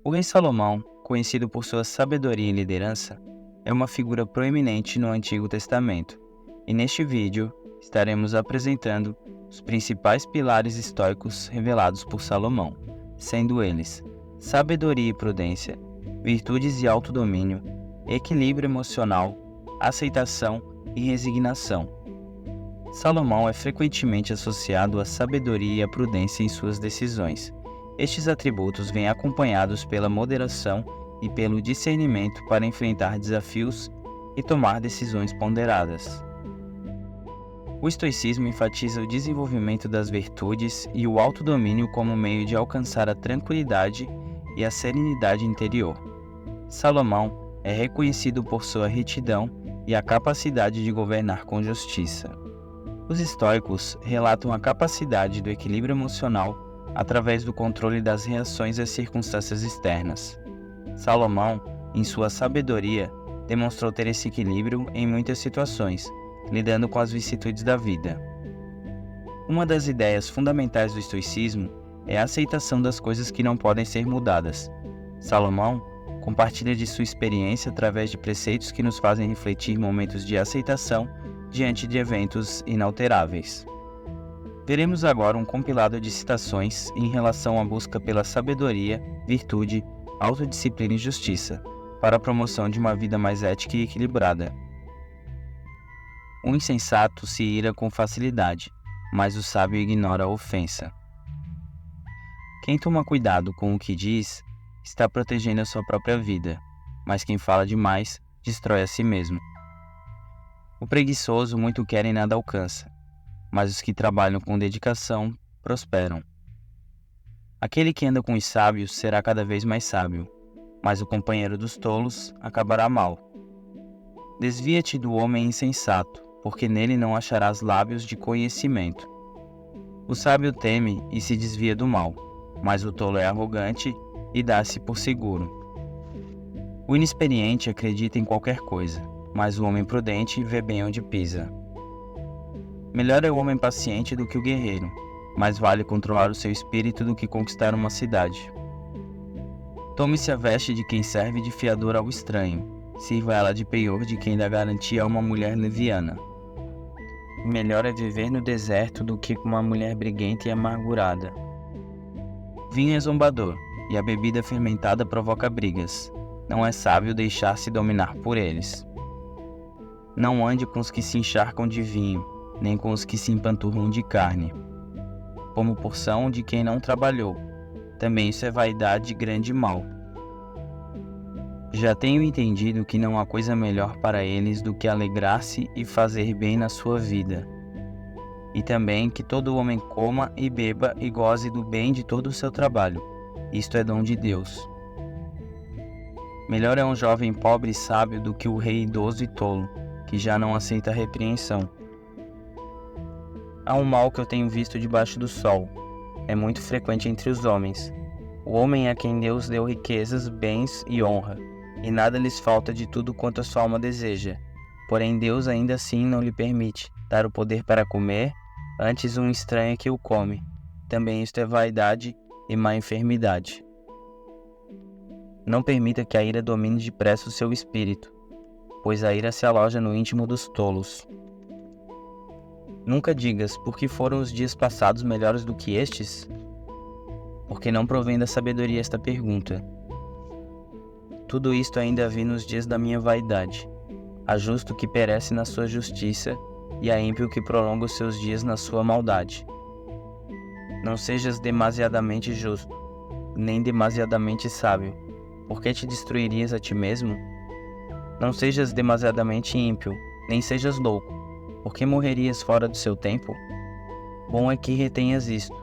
O rei Salomão, conhecido por sua sabedoria e liderança, é uma figura proeminente no Antigo Testamento, e neste vídeo estaremos apresentando os principais pilares estoicos revelados por Salomão, sendo eles sabedoria e prudência, virtudes e autodomínio, equilíbrio emocional, aceitação e resignação. Salomão é frequentemente associado à sabedoria e à prudência em suas decisões. Estes atributos vêm acompanhados pela moderação e pelo discernimento para enfrentar desafios e tomar decisões ponderadas. O estoicismo enfatiza o desenvolvimento das virtudes e o autodomínio como meio de alcançar a tranquilidade e a serenidade interior. Salomão é reconhecido por sua retidão e a capacidade de governar com justiça. Os estoicos relatam a capacidade do equilíbrio emocional através do controle das reações às circunstâncias externas. Salomão, em sua sabedoria, demonstrou ter esse equilíbrio em muitas situações, lidando com as vicissitudes da vida. Uma das ideias fundamentais do estoicismo é a aceitação das coisas que não podem ser mudadas. Salomão compartilha de sua experiência através de preceitos que nos fazem refletir momentos de aceitação diante de eventos inalteráveis. Veremos agora um compilado de citações em relação à busca pela sabedoria, virtude, autodisciplina e justiça, para a promoção de uma vida mais ética e equilibrada. O insensato se ira com facilidade, mas o sábio ignora a ofensa. Quem toma cuidado com o que diz, está protegendo a sua própria vida, mas quem fala demais, destrói a si mesmo. O preguiçoso muito quer e nada alcança, mas os que trabalham com dedicação prosperam. Aquele que anda com os sábios será cada vez mais sábio, mas o companheiro dos tolos acabará mal. Desvia-te do homem insensato, porque nele não acharás lábios de conhecimento. O sábio teme e se desvia do mal, mas o tolo é arrogante e dá-se por seguro. O inexperiente acredita em qualquer coisa, mas o homem prudente vê bem onde pisa. Melhor é o homem paciente do que o guerreiro, mais vale controlar o seu espírito do que conquistar uma cidade. Tome-se a veste de quem serve de fiador ao estranho, sirva ela de penhor de quem dá garantia a uma mulher leviana. Melhor é viver no deserto do que com uma mulher briguenta e amargurada. Vinho é zombador, e a bebida fermentada provoca brigas. Não é sábio deixar-se dominar por eles. Não ande com os que se encharcam de vinho, nem com os que se empanturram de carne. Como porção de quem não trabalhou, também isso é vaidade e grande mal. Já tenho entendido que não há coisa melhor para eles do que alegrar-se e fazer bem na sua vida. E também que todo homem coma e beba e goze do bem de todo o seu trabalho. Isto é dom de Deus. Melhor é um jovem pobre e sábio do que o rei idoso e tolo, que já não aceita repreensão. Há um mal que eu tenho visto debaixo do sol. É muito frequente entre os homens. O homem é a quem Deus deu riquezas, bens e honra, e nada lhes falta de tudo quanto a sua alma deseja. Porém Deus ainda assim não lhe permite dar o poder para comer, antes um estranho é que o come. Também isto é vaidade e má enfermidade. Não permita que a ira domine depressa o seu espírito, pois a ira se aloja no íntimo dos tolos. Nunca digas, por que foram os dias passados melhores do que estes? Porque não provém da sabedoria esta pergunta. Tudo isto ainda vi nos dias da minha vaidade. Há justo que perece na sua justiça, e há ímpio que prolonga os seus dias na sua maldade. Não sejas demasiadamente justo, nem demasiadamente sábio, porque te destruirias a ti mesmo? Não sejas demasiadamente ímpio, nem sejas louco, porque morrerias fora do seu tempo? Bom é que retenhas isto,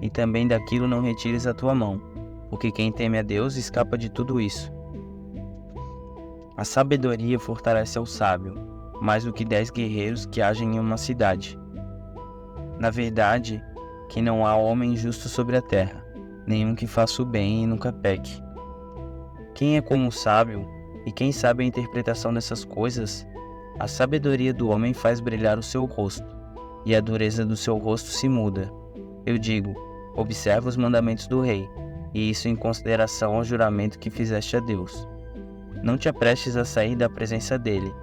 e também daquilo não retires a tua mão, porque quem teme a Deus escapa de tudo isso. A sabedoria fortalece ao sábio, mais do que 10 guerreiros que agem em uma cidade. Na verdade, que não há homem justo sobre a terra, nenhum que faça o bem e nunca peque. Quem é como o sábio, e quem sabe a interpretação dessas coisas? A sabedoria do homem faz brilhar o seu rosto, e a dureza do seu rosto se muda. Eu digo, observa os mandamentos do rei, e isso em consideração ao juramento que fizeste a Deus. Não te aprestes a sair da presença dele,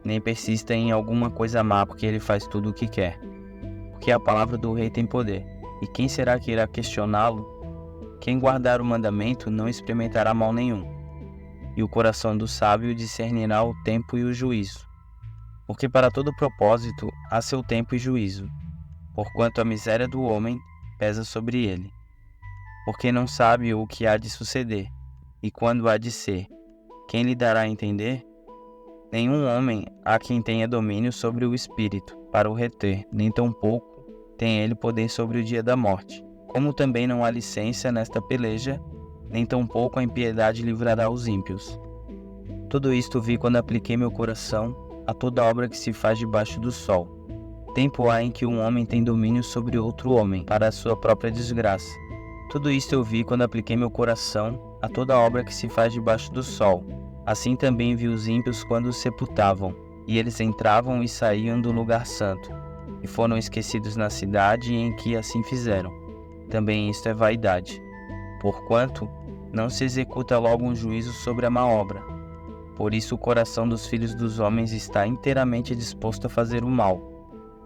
nem persista em alguma coisa má, porque ele faz tudo o que quer. Porque a palavra do rei tem poder, e quem será que irá questioná-lo? Quem guardar o mandamento não experimentará mal nenhum, e o coração do sábio discernirá o tempo e o juízo. Porque para todo propósito há seu tempo e juízo, porquanto a miséria do homem pesa sobre ele. Porque não sabe o que há de suceder, e quando há de ser. Quem lhe dará a entender? Nenhum homem há quem tenha domínio sobre o espírito, para o reter, nem tampouco tem ele poder sobre o dia da morte. Como também não há licença nesta peleja, nem tampouco a impiedade livrará os ímpios. Tudo isto vi quando apliquei meu coração a toda obra que se faz debaixo do sol. Tempo há em que um homem tem domínio sobre outro homem, para a sua própria desgraça. Tudo isto eu vi quando apliquei meu coração a toda obra que se faz debaixo do sol. Assim também vi os ímpios quando os sepultavam, e eles entravam e saíam do lugar santo, e foram esquecidos na cidade em que assim fizeram. Também isto é vaidade. Porquanto não se executa logo um juízo sobre a má obra. Por isso o coração dos filhos dos homens está inteiramente disposto a fazer o mal.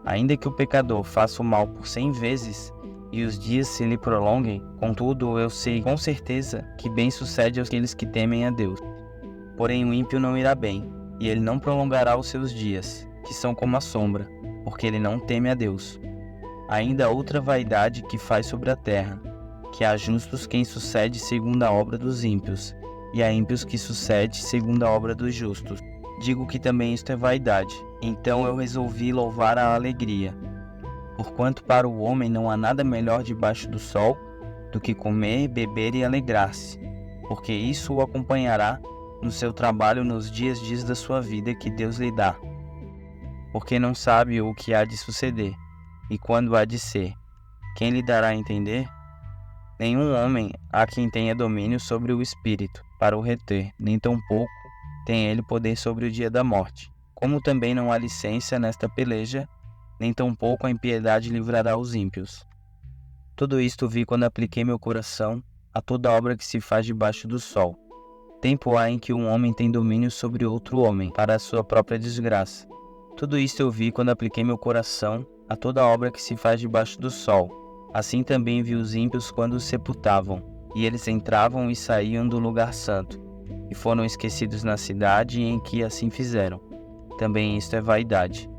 Ainda que o pecador faça o mal por 100 vezes, e os dias se lhe prolonguem, contudo eu sei com certeza que bem sucede àqueles que temem a Deus. Porém o ímpio não irá bem, e ele não prolongará os seus dias, que são como a sombra, porque ele não teme a Deus. Ainda outra vaidade que faz sobre a terra, que há justos quem sucede segundo a obra dos ímpios, e há ímpios que sucede segundo a obra dos justos. Digo que também isto é vaidade. Então eu resolvi louvar a alegria. Porquanto para o homem não há nada melhor debaixo do sol do que comer, beber e alegrar-se, porque isso o acompanhará no seu trabalho nos dias da sua vida que Deus lhe dá. Porque não sabe o que há de suceder, e quando há de ser. Quem lhe dará a entender? Nenhum homem há quem tenha domínio sobre o espírito, para o reter, nem tampouco tem ele poder sobre o dia da morte. Como também não há licença nesta peleja, nem tampouco a impiedade livrará os ímpios. Tudo isto vi quando apliquei meu coração a toda obra que se faz debaixo do sol. Tempo há em que um homem tem domínio sobre outro homem, para a sua própria desgraça. Tudo isto eu vi quando apliquei meu coração a toda obra que se faz debaixo do sol. Assim também vi os ímpios quando os sepultavam, e eles entravam e saíam do lugar santo, e foram esquecidos na cidade em que assim fizeram. Também isto é vaidade.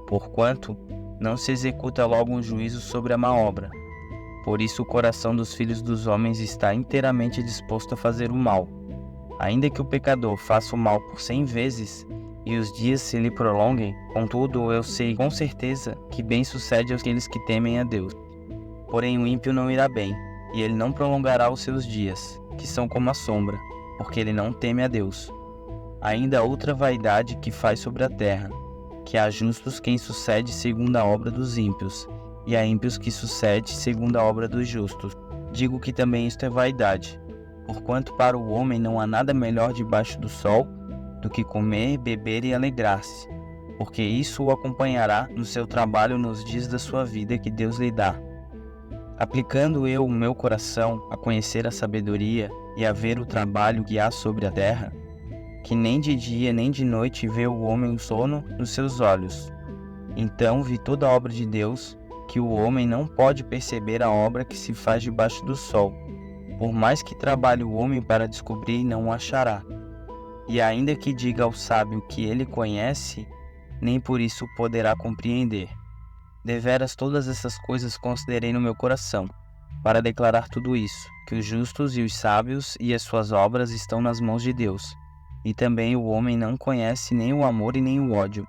Porquanto não se executa logo um juízo sobre a má obra. Por isso o coração dos filhos dos homens está inteiramente disposto a fazer o mal. Ainda que o pecador faça o mal por 100 vezes, e os dias se lhe prolonguem, contudo eu sei com certeza que bem sucede àqueles que temem a Deus. Porém o ímpio não irá bem, e ele não prolongará os seus dias, que são como a sombra, porque ele não teme a Deus. Ainda outra vaidade que faz sobre a terra, que há justos quem sucede segundo a obra dos ímpios, e há ímpios que sucede segundo a obra dos justos. Digo que também isto é vaidade. Porquanto para o homem não há nada melhor debaixo do sol do que comer, beber e alegrar-se, porque isso o acompanhará no seu trabalho nos dias da sua vida que Deus lhe dá. Aplicando eu o meu coração a conhecer a sabedoria e a ver o trabalho que há sobre a terra, que nem de dia nem de noite vê o homem o sono nos seus olhos. Então vi toda a obra de Deus, que o homem não pode perceber a obra que se faz debaixo do sol. Por mais que trabalhe o homem para descobrir, não o achará. E ainda que diga ao sábio que ele conhece, nem por isso poderá compreender. Deveras todas essas coisas considerei no meu coração, para declarar tudo isso, que os justos e os sábios e as suas obras estão nas mãos de Deus. E também o homem não conhece nem o amor e nem o ódio.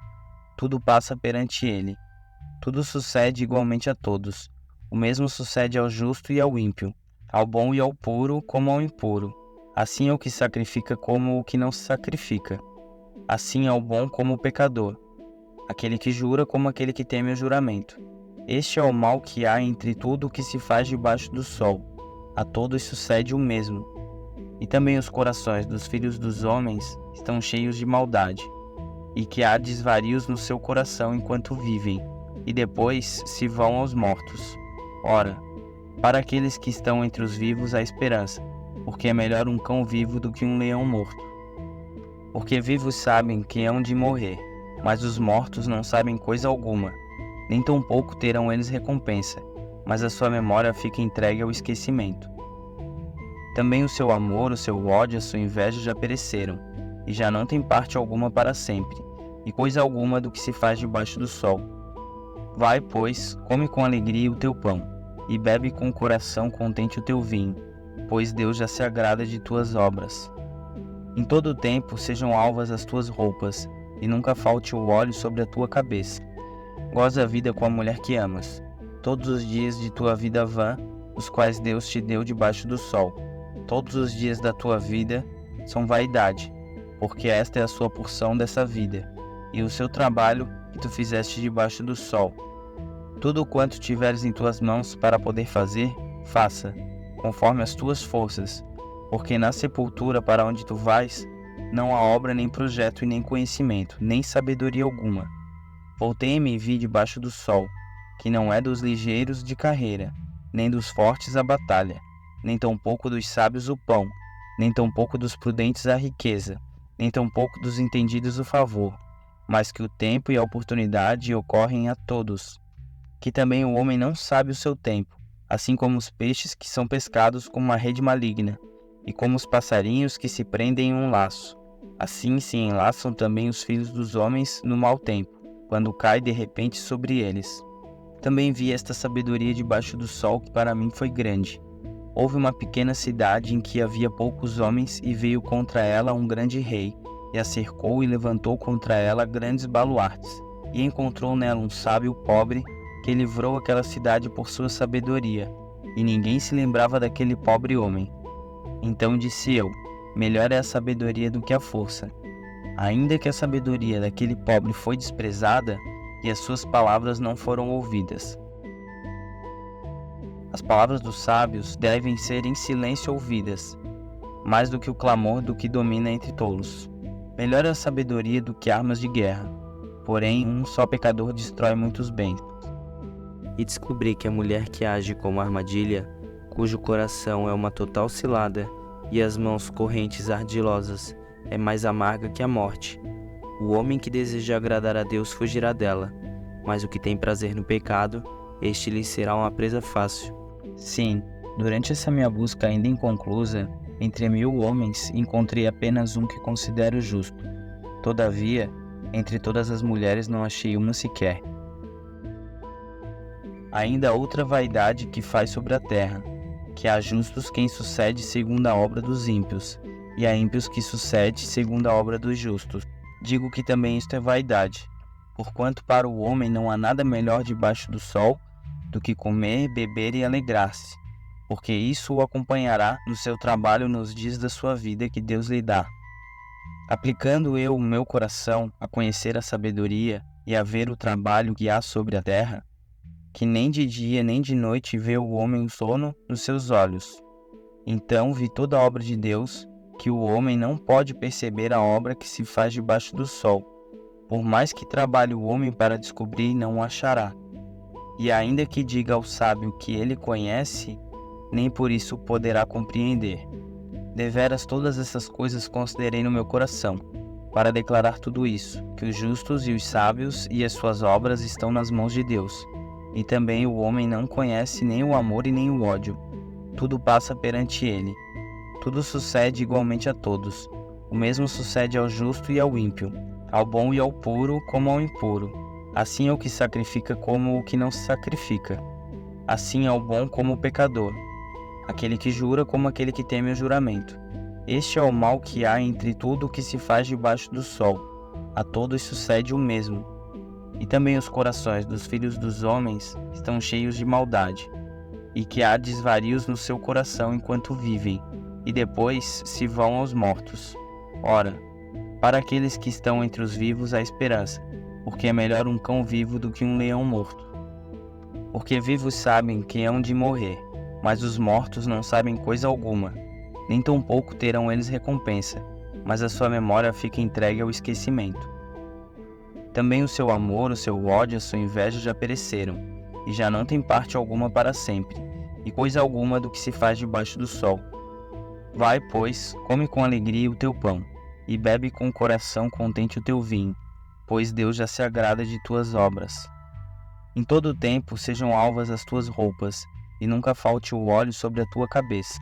Tudo passa perante ele. Tudo sucede igualmente a todos. O mesmo sucede ao justo e ao ímpio, ao bom e ao puro como ao impuro. Assim é o que sacrifica como o que não se sacrifica. Assim é o bom como o pecador, aquele que jura como aquele que teme o juramento. Este é o mal que há entre tudo o que se faz debaixo do sol. A todos sucede o mesmo. E também os corações dos filhos dos homens estão cheios de maldade, e que há desvarios no seu coração enquanto vivem, e depois se vão aos mortos. Ora, Para aqueles que estão entre os vivos há esperança, porque é melhor um cão vivo do que um leão morto. Porque vivos sabem que hão de morrer, mas os mortos não sabem coisa alguma, nem tampouco terão eles recompensa, mas a sua memória fica entregue ao esquecimento. Também o seu amor, o seu ódio, a sua inveja já pereceram, e já não tem parte alguma para sempre, e coisa alguma do que se faz debaixo do sol. Vai, pois, come com alegria o teu pão, e bebe com o coração contente o teu vinho, pois Deus já se agrada de tuas obras. Em todo o tempo sejam alvas as tuas roupas, e nunca falte o óleo sobre a tua cabeça. Goza a vida com a mulher que amas, todos os dias de tua vida vã, os quais Deus te deu debaixo do sol. Todos os dias da tua vida são vaidade, porque esta é a sua porção dessa vida, e o seu trabalho que tu fizeste debaixo do sol. Tudo quanto tiveres em tuas mãos para poder fazer, faça, conforme as tuas forças, porque na sepultura para onde tu vais, não há obra nem projeto e nem conhecimento, nem sabedoria alguma. Voltei-me e vi debaixo do sol, que não é dos ligeiros de carreira, nem dos fortes a batalha, nem tampouco dos sábios o pão, nem tampouco dos prudentes a riqueza, nem tampouco dos entendidos o favor, mas que o tempo e a oportunidade ocorrem a todos. Que também o homem não sabe o seu tempo, assim como os peixes que são pescados com uma rede maligna, e como os passarinhos que se prendem em um laço. Assim se enlaçam também os filhos dos homens no mau tempo, quando cai de repente sobre eles. Também vi esta sabedoria debaixo do sol que para mim foi grande. Houve uma pequena cidade em que havia poucos homens e veio contra ela um grande rei, e a cercou e levantou contra ela grandes baluartes, e encontrou nela um sábio pobre que livrou aquela cidade por sua sabedoria, e ninguém se lembrava daquele pobre homem. Então disse eu, melhor é a sabedoria do que a força. Ainda que a sabedoria daquele pobre foi desprezada, e as suas palavras não foram ouvidas. As palavras dos sábios devem ser em silêncio ouvidas, mais do que o clamor do que domina entre tolos. Melhor é a sabedoria do que armas de guerra, porém um só pecador destrói muitos bens. E descobri que a mulher que age como armadilha, cujo coração é uma total cilada, e as mãos correntes ardilosas, é mais amarga que a morte. O homem que deseja agradar a Deus fugirá dela, mas o que tem prazer no pecado, este lhe será uma presa fácil. Sim, durante essa minha busca ainda inconclusa, entre 1000 homens encontrei apenas um que considero justo. Todavia, entre todas as mulheres não achei uma sequer. Ainda há outra vaidade que faz sobre a terra, que há justos quem sucede segundo a obra dos ímpios, e há ímpios que sucede segundo a obra dos justos. Digo que também isto é vaidade, porquanto para o homem não há nada melhor debaixo do sol do que comer, beber e alegrar-se, porque isso o acompanhará no seu trabalho nos dias da sua vida que Deus lhe dá. Aplicando eu o meu coração a conhecer a sabedoria e a ver o trabalho que há sobre a terra, que nem de dia nem de noite vê o homem o sono nos seus olhos. Então vi toda a obra de Deus, que o homem não pode perceber a obra que se faz debaixo do sol. Por mais que trabalhe o homem para descobrir, não o achará. E ainda que diga ao sábio que ele conhece, nem por isso poderá compreender. Deveras todas essas coisas considerei no meu coração, para declarar tudo isso, que os justos e os sábios e as suas obras estão nas mãos de Deus. E também o homem não conhece nem o amor e nem o ódio. Tudo passa perante ele. Tudo sucede igualmente a todos. O mesmo sucede ao justo e ao ímpio, ao bom e ao puro como ao impuro. Assim é o que sacrifica como o que não se sacrifica. Assim é o bom como o pecador, aquele que jura como aquele que teme o juramento. Este é o mal que há entre tudo o que se faz debaixo do sol. A todos sucede o mesmo. E também os corações dos filhos dos homens estão cheios de maldade, e que há desvarios no seu coração enquanto vivem, e depois se vão aos mortos. Ora, para aqueles que estão entre os vivos há esperança, porque é melhor um cão vivo do que um leão morto. Porque vivos sabem que hão de morrer, mas os mortos não sabem coisa alguma, nem tampouco terão eles recompensa, mas a sua memória fica entregue ao esquecimento. Também o seu amor, o seu ódio, a sua inveja já pereceram, e já não tem parte alguma para sempre, e coisa alguma do que se faz debaixo do sol. Vai, pois, come com alegria o teu pão, e bebe com o coração contente o teu vinho, pois Deus já se agrada de tuas obras. Em todo o tempo sejam alvas as tuas roupas, e nunca falte o óleo sobre a tua cabeça.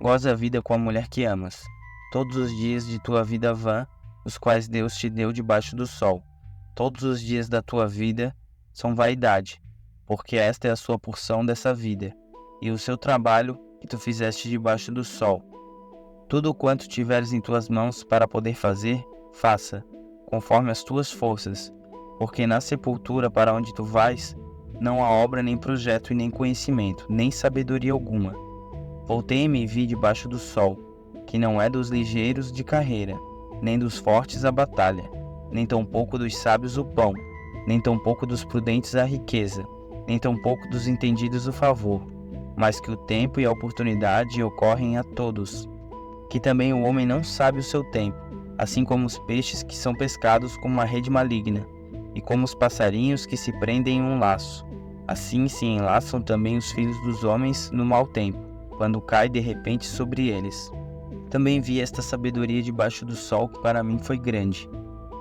Goza a vida com a mulher que amas, todos os dias de tua vida vã, os quais Deus te deu debaixo do sol. Todos os dias da tua vida são vaidade, porque esta é a sua porção dessa vida, e o seu trabalho que tu fizeste debaixo do sol. Tudo quanto tiveres em tuas mãos para poder fazer, faça, conforme as tuas forças, porque na sepultura para onde tu vais, não há obra nem projeto e nem conhecimento, nem sabedoria alguma. Voltei-me e vi debaixo do sol, que não é dos ligeiros de carreira, nem dos fortes a batalha, nem tampouco dos sábios o pão, nem tampouco dos prudentes a riqueza, nem tampouco dos entendidos o favor, mas que o tempo e a oportunidade ocorrem a todos. Que também o homem não sabe o seu tempo, assim como os peixes que são pescados com uma rede maligna, e como os passarinhos que se prendem em um laço. Assim se enlaçam também os filhos dos homens no mau tempo, quando cai de repente sobre eles. Também vi esta sabedoria debaixo do sol que para mim foi grande.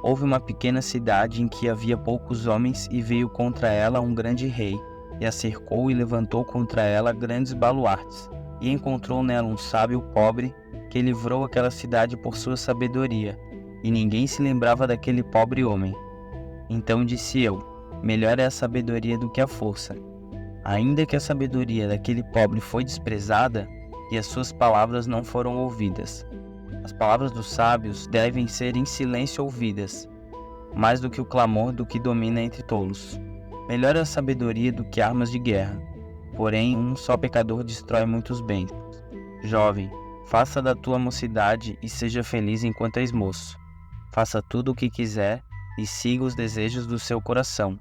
Houve uma pequena cidade em que havia poucos homens e veio contra ela um grande rei, e a cercou e levantou contra ela grandes baluartes, e encontrou nela um sábio pobre, que livrou aquela cidade por sua sabedoria, e ninguém se lembrava daquele pobre homem. Então disse eu, melhor é a sabedoria do que a força. Ainda que a sabedoria daquele pobre foi desprezada, e as suas palavras não foram ouvidas. As palavras dos sábios devem ser em silêncio ouvidas, mais do que o clamor do que domina entre tolos. Melhor é a sabedoria do que armas de guerra, porém um só pecador destrói muitos bens. Jovem, faça da tua mocidade e seja feliz enquanto és moço. Faça tudo o que quiser e siga os desejos do seu coração,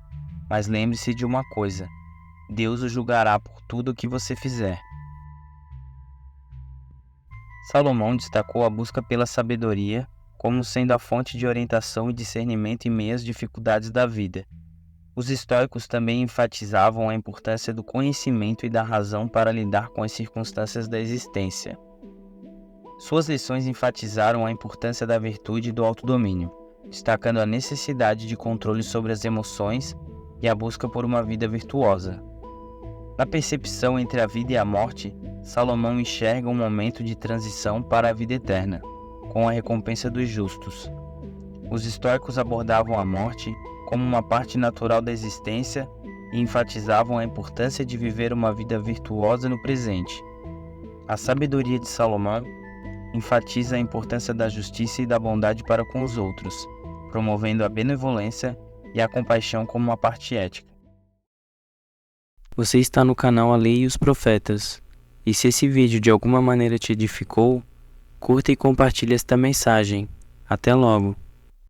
mas lembre-se de uma coisa: Deus o julgará por tudo o que você fizer. Salomão destacou a busca pela sabedoria como sendo a fonte de orientação e discernimento em meio às dificuldades da vida. Os estoicos também enfatizavam a importância do conhecimento e da razão para lidar com as circunstâncias da existência. Suas lições enfatizaram a importância da virtude e do autodomínio, destacando a necessidade de controle sobre as emoções e a busca por uma vida virtuosa. Na percepção entre a vida e a morte, Salomão enxerga um momento de transição para a vida eterna, com a recompensa dos justos. Os estoicos abordavam a morte como uma parte natural da existência e enfatizavam a importância de viver uma vida virtuosa no presente. A sabedoria de Salomão enfatiza a importância da justiça e da bondade para com os outros, promovendo a benevolência e a compaixão como uma parte ética. Você está no canal A Lei e os Profetas, e se esse vídeo de alguma maneira te edificou, curta e compartilhe esta mensagem. Até logo!